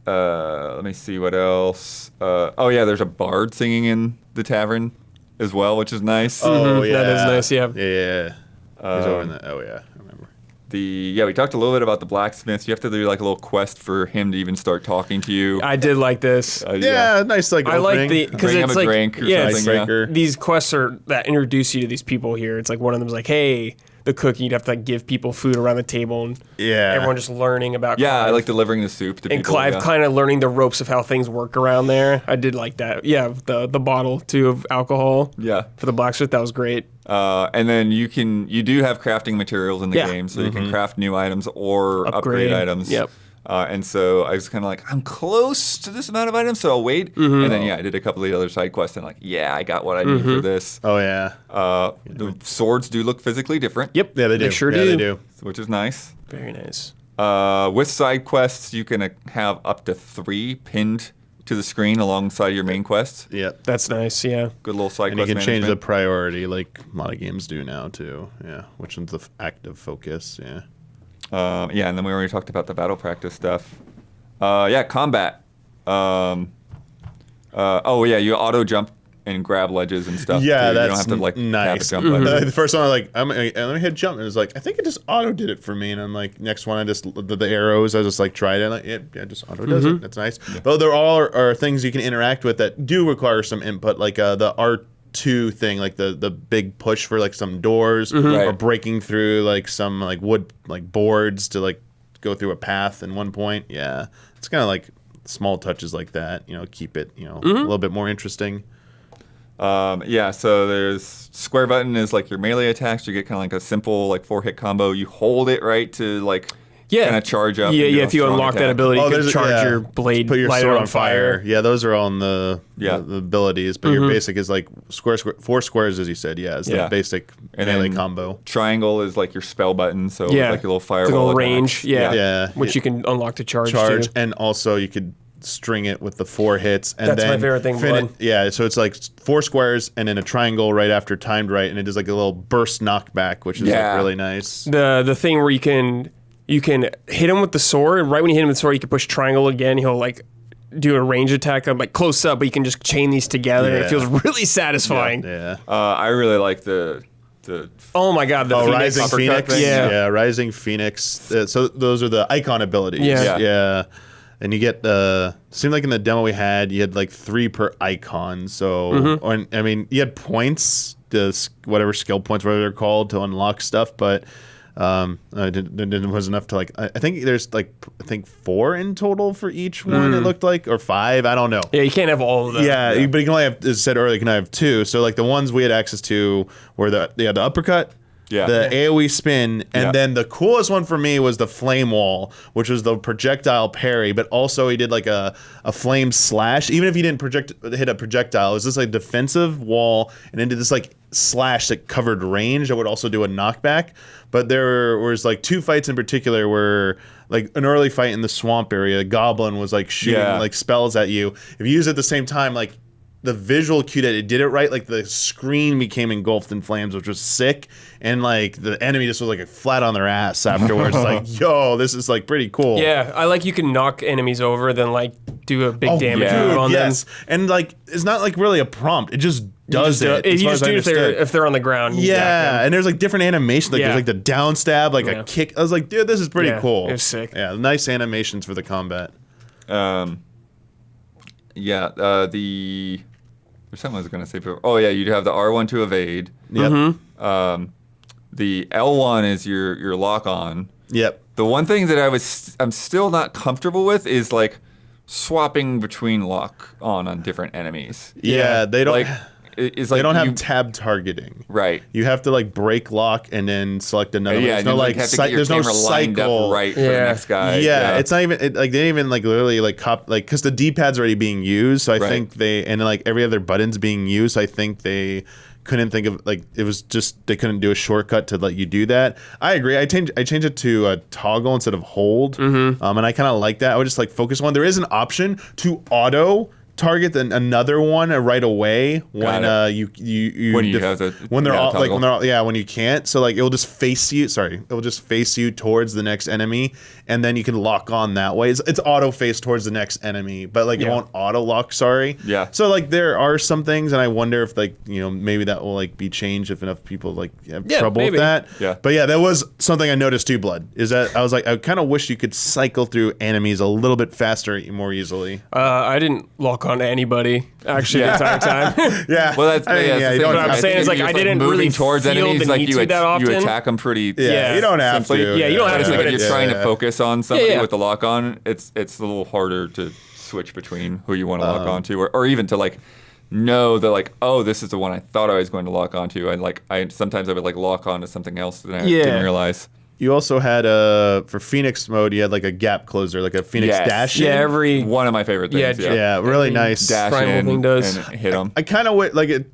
Let me see what else. There's a bard singing in the tavern as well, which is nice. Oh yeah, that is nice. Yeah. Yeah. He's over in the. Oh yeah, I remember. We talked a little bit about the blacksmith. You have to do like a little quest for him to even start talking to you. I did like this. Nice like. I like because Bring him it's a like drink or something. Icebreaker. these quests are that introduce you to these people here. It's like one of them's like, hey, the cook. You'd have to like give people food around the table, and everyone just learning about. Yeah, Clive. I like delivering the soup to And people. Clive kind of learning the ropes of how things work around there. I did like that. Yeah, the bottle too of alcohol. Yeah. For the blacksmith, that was great. And then you do have crafting materials in the game, so you can craft new items or upgrade items. Yep. And so I was kind of like, I'm close to this amount of items, so I'll wait. And then I did a couple of the other side quests, and I got what I need for this. Oh yeah. The swords do look physically different. Yep. Yeah, they do. sure yeah, do. They do. Which is nice. Very nice. With side quests, you can have up to 3 pinned to the screen alongside your main quests. Yep. That's nice. Yeah. Good little side And you quest can change the management. priority like a lot of games do now too. Yeah, which one's the active focus? Yeah. And then we already talked about the battle practice stuff. Combat. You auto jump and grab ledges and stuff. Yeah, too. that's You don't have to like nice. tap a jump button. The first one, I was like, let me hit jump. And it was like, I think it just auto did it for me. And I'm like, next one, I just the arrows. I just like tried it. Like, yeah, just auto does it. That's nice. Yeah. Though there are things you can interact with that do require some input, like the R2 thing, like the big push for like some doors or breaking through like some like wood like boards to like go through a path in one point. Yeah, it's kind of like small touches like that. Keep it a little bit more interesting. So there's square button is like your melee attacks. You get kind of like a simple like 4-hit combo. You hold it right to like kind of charge up. Yeah, if you unlock that ability, you can charge your blade, put your light sword on fire. Yeah, those are all in the abilities. But your basic is like square, 4 squares, as you said. Yeah, it's the basic melee combo. Triangle is like your spell button. So it's like a little fireball. It's a little range. Yeah. Which you can unlock to charge Charge, too. and also you could string it with the 4 hits, and That's then my favorite thing, Blood. Yeah, so it's like 4 squares and then a triangle right after timed right, and it does like a little burst knockback, which is like really nice. The thing where you can hit him with the sword, and right when you hit him with the sword, you can push triangle again. He'll like do a range attack, like close up, but you can just chain these together, and it feels really satisfying. Yeah. I really like the. Oh my god, the Phoenix Rising Phoenix. thing. Yeah, Rising Phoenix. So those are the icon abilities. Yeah. And you get seemed like in the demo we had, you had like 3 per icon. So, you had points, whatever skill points, whatever they're called, to unlock stuff. But it was enough to like. I think there's like 4 in total for each one. It looked like, or 5. I don't know. Yeah, you can't have all of them. Yeah, but you can only have, as I said earlier, you can only have 2. So like the ones we had access to were the uppercut. Yeah. The AoE spin, and then the coolest one for me was the flame wall, which was the projectile parry, but also he did like a flame slash. Even if he didn't hit a projectile, it was just like defensive wall, and then did this like slash that covered range that would also do a knockback. But there was like 2 fights in particular where, like an early fight in the swamp area, a goblin was like shooting like spells at you. If you use it at the same time, like the visual cue that it did it right, like the screen became engulfed in flames, which was sick, and like the enemy just was like flat on their ass afterwards. Like, yo, this is like pretty cool. Yeah, I like you can knock enemies over, then like do a big damage move on them. And like it's not like really a prompt; it just does it. You just do if they're on the ground. Yeah, and there's like different animations. Like there's like the down stab, like a kick. I was like, dude, this is pretty cool. It was sick. Yeah, nice animations for the combat. There's something I was going to say before. Oh, yeah, you have the R1 to evade. Yep. The L1 is your lock on. Yep. The one thing that I'm still not comfortable with is like swapping between lock on different enemies. Yeah, they don't. It's they like don't have tab targeting. Right. You have to like break lock and then select another one. Yeah, There's no like there's no cycle. Right for the next guy. Yeah, it's not even like they didn't even like literally like because the D-pad's already being used. So I think and like every other button's being used. So I think they couldn't think of like it was just they couldn't do a shortcut to let you do that. I agree. I changed it to a toggle instead of hold, and I kind of like that. I would just like focus on. There is an option to auto target another one right away when when you can't. So like it'll just face you. Sorry, it'll just face you towards the next enemy, and then you can lock on that way. It's auto face towards the next enemy, but like it won't auto lock. Sorry. Yeah. So like there are some things, and I wonder if like maybe that will like be changed if enough people like have trouble with that. Yeah. But yeah, that was something I noticed too. Blood is that I was like I kind of wish you could cycle through enemies a little bit faster, more easily. I didn't lock on to anybody actually the entire time. Yeah. Well, that's the thing. What I'm saying is like I didn't really towards feel enemies the like need you to that often. you attack them pretty. Yeah. You don't have simply. to. Yeah, you don't have But to, like but if it's you're trying to focus on somebody with the lock on, it's a little harder to switch between who you want to lock onto, or even to like know that like, oh, this is the one I thought I was going to lock onto. And like I sometimes I would like lock on to something else that I didn't realize. You also had for Phoenix mode, you had like a gap closer, like a Phoenix dash. Yeah, every one of my favorite things. Yeah, really nice. Dash primal in thing does. and hit them. I kind of like it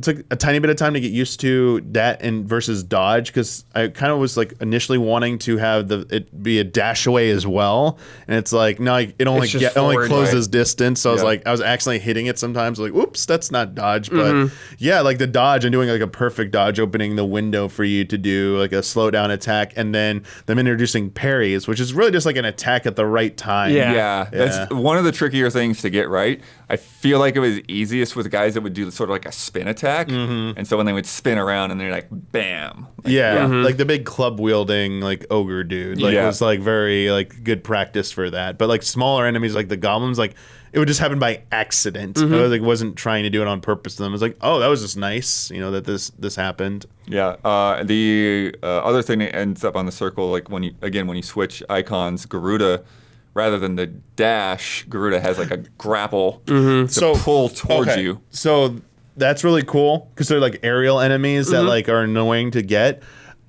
took a tiny bit of time to get used to that and versus dodge, because I kind of was like initially wanting to have it be a dash away as well, and it's like no, it only closes distance. So I was accidentally hitting it sometimes. Like, oops, that's not dodge. But yeah, like the dodge and doing like a perfect dodge, opening the window for you to do like a slow down attack, and then them introducing parries, which is really just like an attack at the right time. Yeah, that's one of the trickier things to get right. I feel like it was easiest with guys that would do sort of like a spin attack, and so when they would spin around and they're like, bam. Like, like the big club wielding like ogre dude, like was like very like good practice for that. But like smaller enemies like the goblins, like it would just happen by accident. I wasn't trying to do it on purpose to them. It was like, oh, that was just nice, that this happened. Yeah. The other thing that ends up on the circle, like when you switch icons, Garuda, rather than the dash, Garuda has like a grapple to pull towards you. So that's really cool because they're like aerial enemies that like are annoying to get.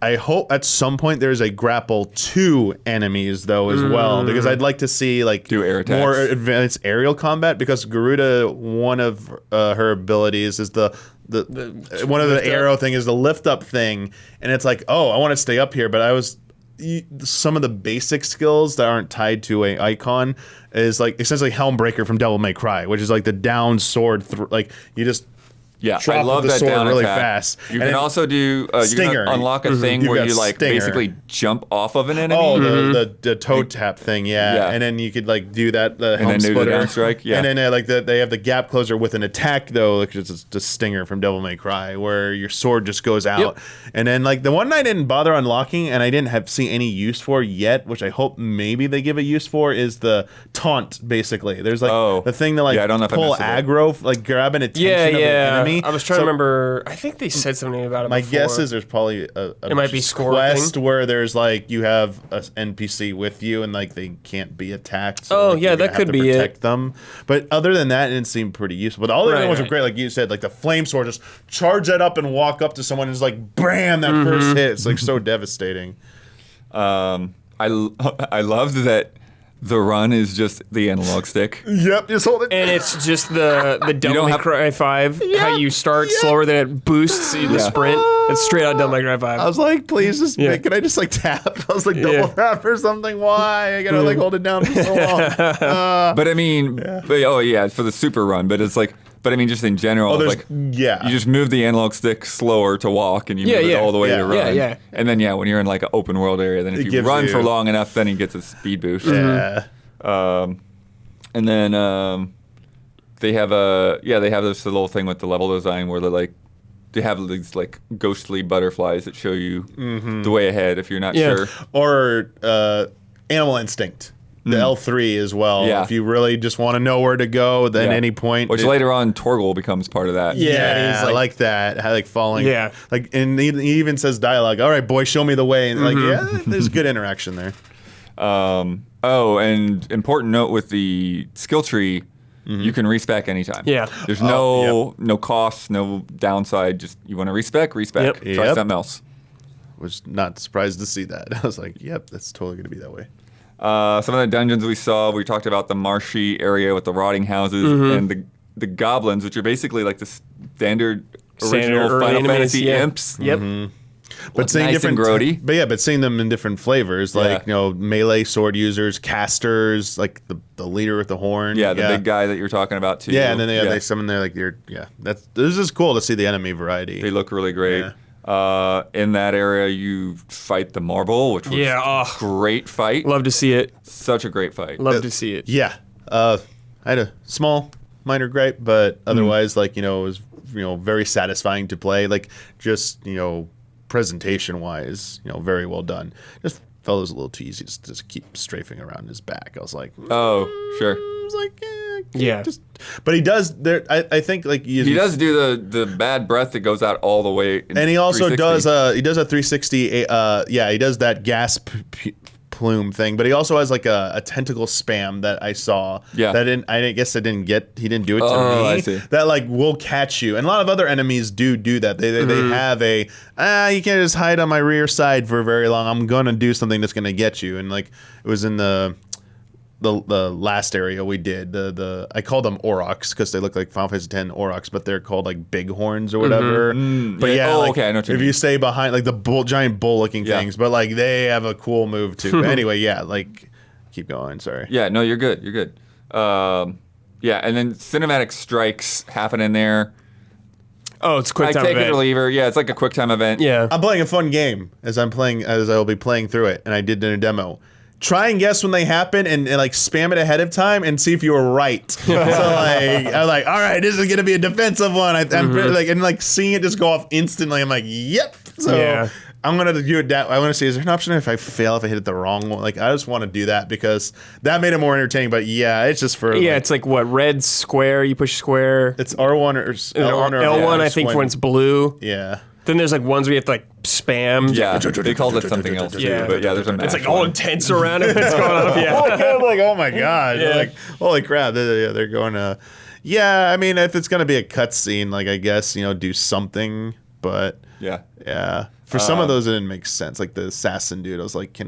I hope at some point there's a grapple to enemies though as well, because I'd like to see like do air attacks. More advanced aerial combat, because Garuda, one of her abilities is the one of the arrow thing is the lift up thing, and it's like, oh, I want to stay up here, but some of the basic skills that aren't tied to a icon is like essentially Helmbreaker from Devil May Cry, which is like the down sword, like you just I love that down really attack. Fast. You can also do Stinger. You can unlock a thing where you like Stinger. basically jump off of an enemy. Oh, the toe tap thing, and then you could like do that the helm and then splitter, do the down strike, and then they have the gap closer with an attack though, like just Stinger from Devil May Cry, where your sword just goes out, and then like the one I didn't bother unlocking and I didn't see any use for yet, which I hope maybe they give a use for, is the taunt. Basically, there's like the thing to like I don't know if pull aggro, like grab an attention of the enemy. I was trying to remember. I think they said something about it. My before. guess is there's probably it might be score quest thing. where there's like you have an NPC with you and like they can't be attacked. So like, that could be protect them. But other than that, it didn't seem pretty useful. But all the other ones were great, like you said, like the flame sword, just charge that up and walk up to someone and just like bam, that first hit. It's like so devastating. I loved that. The run is just the analog stick. Yep, just hold it. And it's just the Devil May Cry 5, how you start slower than it boosts the sprint. It's straight out Devil May Cry 5. I was like, please just can I just like tap? I was like double tap or something. Why? I gotta like hold it down for so long. But I mean, for the super run, but it's like, but I mean, just in general, like, you just move the analog stick slower to walk, and you move it all the way to run. And then, when you're in like an open world area, then if you run for long enough, then he gets a speed boost. Yeah. And then they have this little thing with the level design where they have these like ghostly butterflies that show you the way ahead if you're not sure. Or Animal Instinct. The L3 as well. Yeah. If you really just want to know where to go, then any point. Which later on, Torgal becomes part of that. Yeah, I like that. How like falling. Yeah. Like, and he even says dialogue. All right, boy, show me the way. And like, there's good interaction there. And important note with the skill tree, you can respec anytime. Yeah. There's no cost, no downside. Just you want to respec. Try something else. Was not surprised to see that. I was like, yep, that's totally going to be that way. Some of the dungeons we talked about the marshy area with the rotting houses and the goblins, which are basically like the standard original early Final enemies, Fantasy yeah. imps. Yep. But seeing nice different, and grody. but yeah, but seeing them in different flavors, like melee sword users, casters, like the leader with the horn. Yeah, the big guy that you're talking about too. Yeah, and then they summon there like this is cool to see the enemy variety. They look really great. Yeah. In that area, you fight the marble, which was a great fight. Love to see it. Such a great fight. Love to see it. Yeah, I had a small minor gripe, but otherwise, like it was very satisfying to play. Like just presentation wise, very well done. Just felt it was a little too easy to just keep strafing around his back. I was like, oh, sure. I was like, Yeah. But he does. There, I think like he does do the bad breath that goes out all the way. And he also 360. does he does a 360. He does that gas plume thing, but he also has like a tentacle spam that I saw. Yeah. That I guess he didn't do it to me. I see. That like will catch you, and a lot of other enemies do that. They have a you can't just hide on my rear side for very long. I'm gonna do something that's gonna get you, and like it was in the last area we did, I called them Aurochs because they look like Final Fantasy X Aurochs, but they're called like bighorns or whatever. But yeah, like, okay, I know what you if mean. you stay behind like the giant bull looking things, but like they have a cool move too. But anyway, yeah, like keep going. Sorry. Yeah, no, you're good. You're good. Yeah, and then cinematic strikes happen in there. Oh, it's a quick Like time take it event. or leave her. Yeah, it's like a quick time event. Yeah. I'm playing a fun game as I will be playing through it, and I did in a demo. Try and guess when they happen and like spam it ahead of time and see if you were right. So like I was like, all right, this is gonna be a defensive one. I'm like, and like seeing it just go off instantly, I'm like, yep. So Yeah. I'm gonna do it. I want to see, is there an option if I fail if I hit it the wrong one? Like I just want to do that because that made it more entertaining. But yeah, it's just for Yeah, it's like what, red square, you push square. it's R1 or L1 or L1, I think, when it's blue. yeah. Then there's like ones where you have to like spam. Yeah, they called it something else too. Yeah. But yeah, there's a It's match like all one. intense around it. What's going on? Yeah. I'm like, oh my god! Yeah. Like, holy crap! They're going to. Yeah, I mean, if it's gonna be a cutscene, like I guess do something, but Yeah. for some of those it didn't make sense. Like the assassin dude, I was like,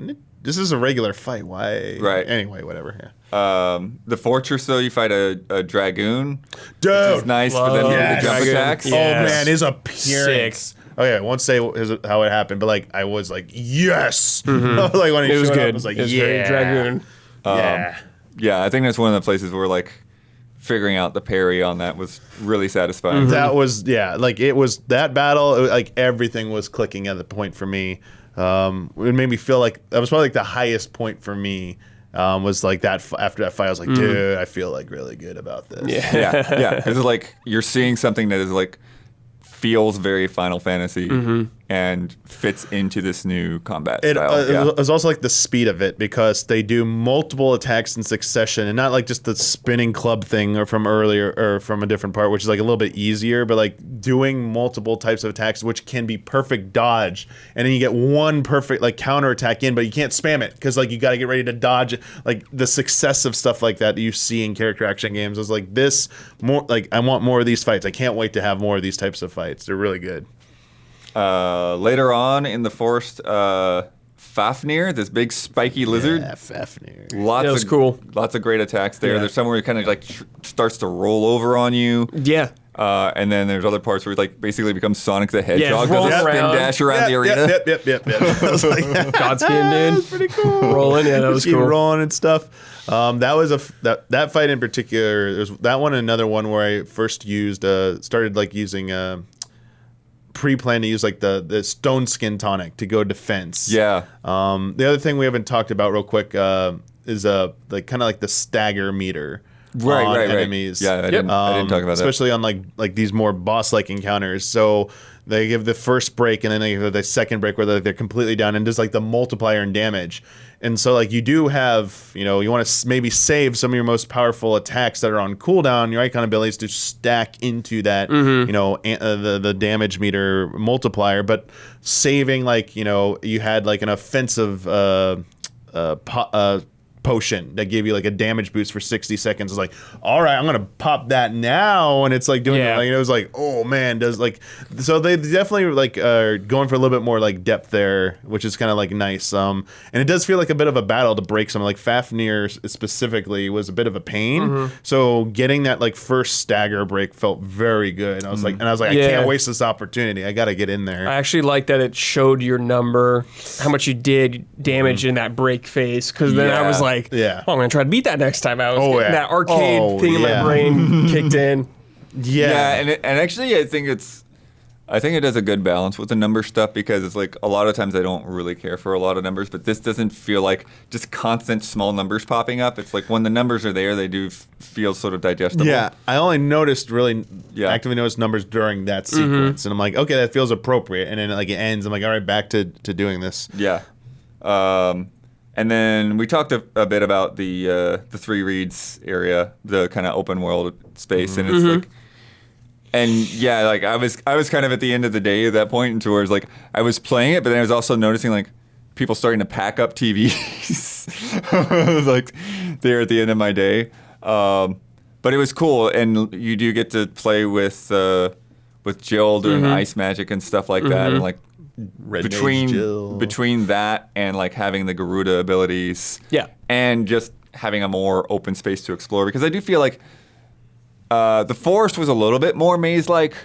this is a regular fight. Why? Right. Anyway, whatever. Yeah. The fortress, though, you fight a dragoon. Dude, Which is nice for them to do Yes. the jump Dragoon. attacks. Yeah. Oh Yes. man, his appearance. Okay, I won't say how it happened, but like I was like, yes. Like when he It was showed good. up, I was like, it was yeah, very Dragoon. yeah. Yeah, I think that's one of the places where like figuring out the parry on that was really satisfying. That was like it was that battle. Like everything was clicking at the point for me. It made me feel like that was probably like the highest point for me. Was like that after that fight. I was like, dude, I feel like really good about this. Yeah. Yeah. Because it's like you're seeing something that is like feels very Final Fantasy and fits into this new combat style. It was also like the speed of it because they do multiple attacks in succession and not like just the spinning club thing or from earlier or from a different part, which is like a little bit easier, but like doing multiple types of attacks, which can be perfect dodge. And then you get one perfect like counter attack in, but you can't spam it because like you got to get ready to dodge it. Like the successive stuff like that you see in character action games is like this more like I want more of these fights. I can't wait to have more of these types of fights. They're really good. Later on in the forest, Fafnir, this big spiky lizard. Yeah, Fafnir. Lots That was of cool. Lots of great attacks there. Yeah. There's somewhere it kind of like starts to roll over on you. Yeah. And then there's other parts where it like basically becomes Sonic the Hedgehog. rolling Does a spin around. dash around the arena. Yep. I was like, Godskin, dude. that's pretty cool. Rolling, yeah, that was Keep cool. rolling and stuff. That was that fight in particular. There's that one and another one where I first started like using pre-planned to use like the stone skin tonic to go defense. Yeah. The other thing we haven't talked about real quick is like kind of like the stagger meter. Right, on right. enemies. Yeah, I didn't talk about that. Especially on like these more boss-like encounters. So they give the first break and then they give the second break where they're completely down and just like the multiplier in damage. And so like you do have, you want to maybe save some of your most powerful attacks that are on cooldown, your icon abilities to stack into that, the damage meter multiplier. But saving like, you had like an offensive potion that gave you like a damage boost for 60 seconds. It's like, all right, I'm gonna pop that now, and it's like doing it, like, it was like, oh man, does like, so they definitely like are going for a little bit more like depth there, which is kind of like nice. And it does feel like a bit of a battle to break some, like Fafnir specifically was a bit of a pain. So getting that like first stagger break felt very good. I was like, I can't waste this opportunity. I got to get in there. I actually like that it showed your number, how much you did damage in that break phase, because then I was like, oh, I'm gonna try to beat that next time. I was getting that arcade thing in my brain kicked in. And actually, I think it does a good balance with the number stuff, because it's like a lot of times I don't really care for a lot of numbers, but this doesn't feel like just constant small numbers popping up. It's like when the numbers are there, they do feel sort of digestible. Yeah, I only actively noticed numbers during that sequence, and I'm like, okay, that feels appropriate. And then like it ends, I'm like, all right, back to doing this. Yeah. And then we talked a bit about the Three Reeds area, the kind of open world space, and it's like, and yeah, like I was kind of at the end of the day at that point, and towards like I was playing it, but then I was also noticing like people starting to pack up TVs, like there at the end of my day. But it was cool, and you do get to play with Jill doing ice magic and stuff like that, and like. Between that and like having the Garuda abilities, and just having a more open space to explore, because I do feel like the forest was a little bit more maze-like,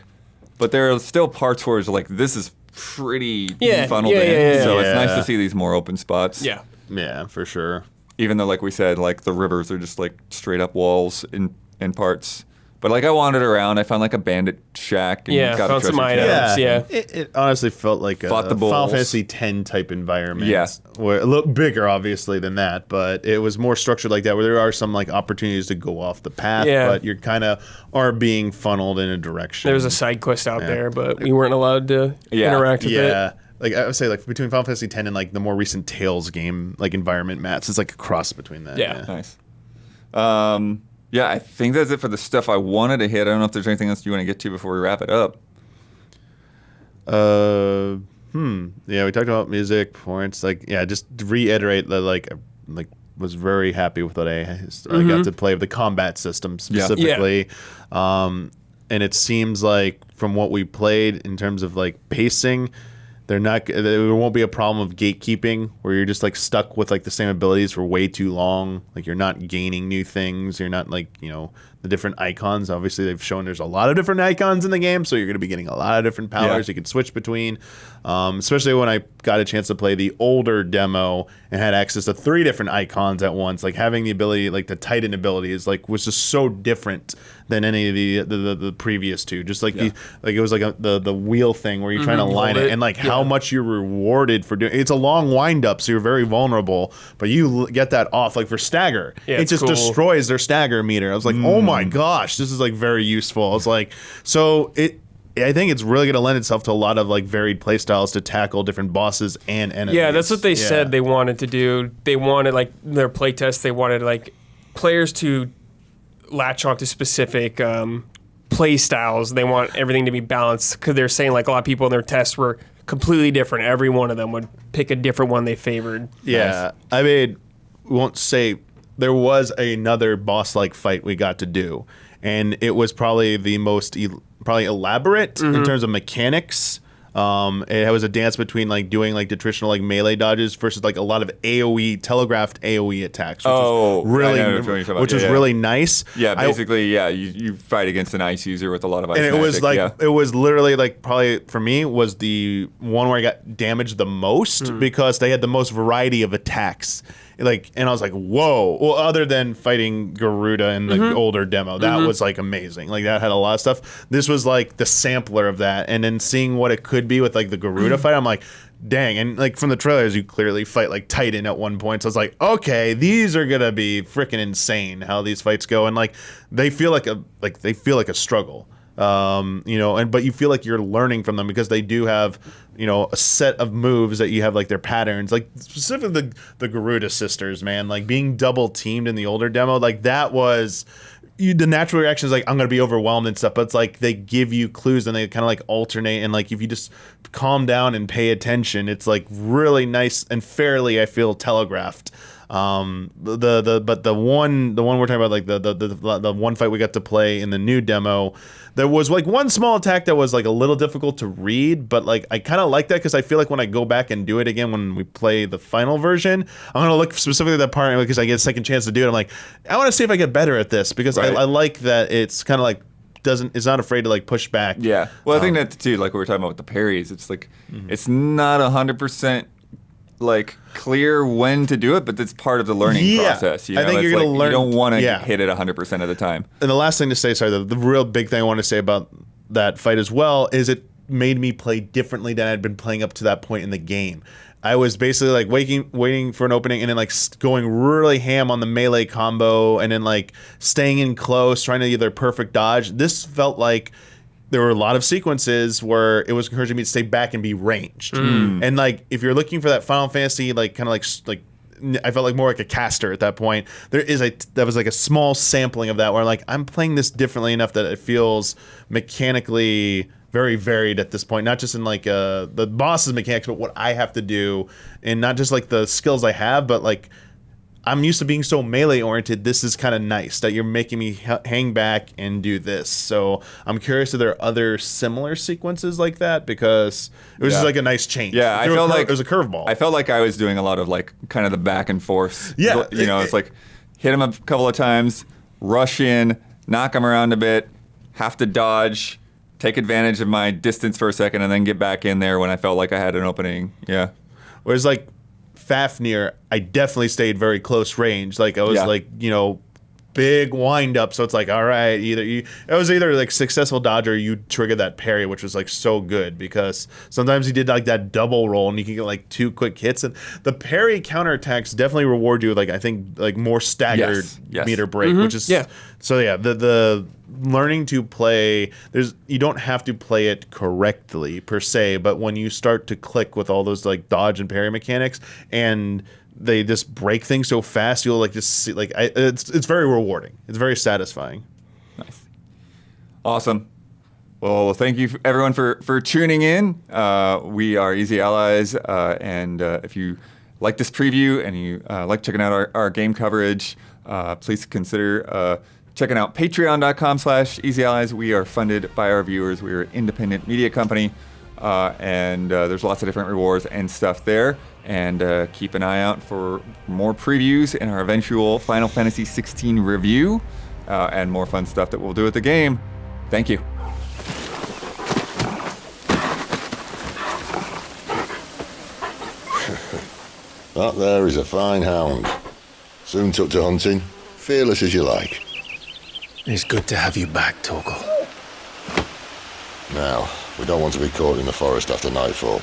but there are still parts where it's like this is pretty funneled in, so it's nice to see these more open spots. Yeah, for sure. Even though, like we said, like the rivers are just like straight up walls in parts. But like I wandered around, I found like a bandit shack and got found a treasure some items. chest. It honestly felt like a Final Fantasy X type environment. Yeah. Where a little bigger, obviously, than that, but it was more structured like that, where there are some like opportunities to go off the path, but you're kind of are being funneled in a direction. There was a side quest out there, but we weren't allowed to interact with it. Like I would say, like between Final Fantasy X and like the more recent Tales game, like environment mats, it's like a cross between that. Yeah. Nice. Yeah, I think that's it for the stuff I wanted to hit. I don't know if there's anything else you want to get to before we wrap it up. Yeah, we talked about music, points. Like, yeah, just to reiterate that, like was very happy with what I got to play with the combat system specifically. And it seems like from what we played in terms of like pacing, there won't be a problem of gatekeeping where you're just like stuck with like the same abilities for way too long. Like you're not gaining new things. You're not like, the different icons. Obviously they've shown there's a lot of different icons in the game, so you're going to be getting a lot of different powers you can switch between. Especially when I got a chance to play the older demo and had access to 3 different icons at once. Like having the ability, like the Titan ability is like was just so different than any of the previous 2. Just like it was like the wheel thing where you're trying to line it, and like how much you're rewarded for doing. It's a long wind up, so you're very vulnerable, but you get that off. Like for stagger, it just destroys their stagger meter. I was like, oh my gosh, this is like very useful. I was like, I think it's really going to lend itself to a lot of like varied play styles to tackle different bosses and enemies. Yeah, that's what they said they wanted to do. They wanted like their play test. They wanted like players to latch on to specific play styles. They want everything to be balanced, because they're saying like a lot of people in their tests were completely different. Every one of them would pick a different one they favored. Yeah, I mean, we won't say there was another boss-like fight we got to do, and it was probably the most elaborate in terms of mechanics. It was a dance between like doing like the traditional like melee dodges versus like a lot of AoE telegraphed AoE attacks, which was really nice. Yeah, basically, you fight against an ice user with a lot of ice. And it was like it was literally like probably for me was the one where I got damaged the most because they had the most variety of attacks. Like, and I was like, whoa. Well, other than fighting Garuda in the older demo, that was like amazing. Like that had a lot of stuff. This was like the sampler of that. And then seeing what it could be with like the Garuda fight, I'm like, dang. And like from the trailers, you clearly fight like Titan at one point. So I was like, okay, these are going to be freaking insane how these fights go. And like, they feel like a struggle. But you feel like you're learning from them because they do have, a set of moves that you have like their patterns, like specifically the Garuda sisters, man, like being double teamed in the older demo, like that was the natural reaction is like, I'm going to be overwhelmed and stuff, but it's like they give you clues and they kind of like alternate. And like, if you just calm down and pay attention, it's like really nice and fairly, I feel, telegraphed. But the one we're talking about, like the one fight we got to play in the new demo, there was like one small attack that was like a little difficult to read, but like I kind of like that because I feel like when I go back and do it again when we play the final version, I'm gonna look specifically at that part because I get a second chance to do it. I'm like, I want to see if I get better at this because I like that it's kind of like it's not afraid to like push back. Yeah. Well, I think that too, like we were talking about with the parries, it's like it's not 100% like clear when to do it, but it's part of the learning process. You know? I think it's you're gonna learn. You don't want to hit it 100% of the time. And the last thing to say, sorry, the real big thing I want to say about that fight as well is it made me play differently than I'd been playing up to that point in the game. I was basically like waiting for an opening and then like going really ham on the melee combo and then like staying in close, trying to either perfect dodge. This felt like there were a lot of sequences where it was encouraging me to stay back and be ranged. And like if you're looking for that Final Fantasy like kind of like I felt like more like a caster at that point. That was like a small sampling of that where like I'm playing this differently enough that it feels mechanically very varied at this point, not just in like the boss's mechanics, but what I have to do, and not just like the skills I have, but like I'm used to being so melee oriented. This is kind of nice that you're making me hang back and do this. So I'm curious if there are other similar sequences like that because it was just like a nice change. Yeah, I felt like it was a curveball. I felt like I was doing a lot of like kind of the back and forth. Yeah, you know, it's like hit him a couple of times, rush in, knock him around a bit, have to dodge, take advantage of my distance for a second, and then get back in there when I felt like I had an opening. Yeah. Whereas like Fafnir, I definitely stayed very close range. Like I was like, you know, big wind up. So it's like, all right, it was either like successful dodge or you trigger that parry, which was like so good because sometimes he did like that double roll and you can get like 2 quick hits. And the parry counterattacks definitely reward you, like I think like more staggered meter break, which is so yeah, the learning to play, you don't have to play it correctly per se, but when you start to click with all those like dodge and parry mechanics and they just break things so fast, you'll like just see like it's very rewarding. It's very satisfying. Nice. Awesome. Well, thank you everyone for tuning in. We are Easy Allies, and if you like this preview and you like checking out our game coverage, please consider checking out patreon.com/easyallies. We are funded by our viewers. We are an independent media company, and there's lots of different rewards and stuff there. And keep an eye out for more previews in our eventual Final Fantasy XVI review and more fun stuff that we'll do with the game. Thank you. That there is a fine hound. Soon took to hunting, fearless as you like. It's good to have you back, Torgal. Now, we don't want to be caught in the forest after nightfall.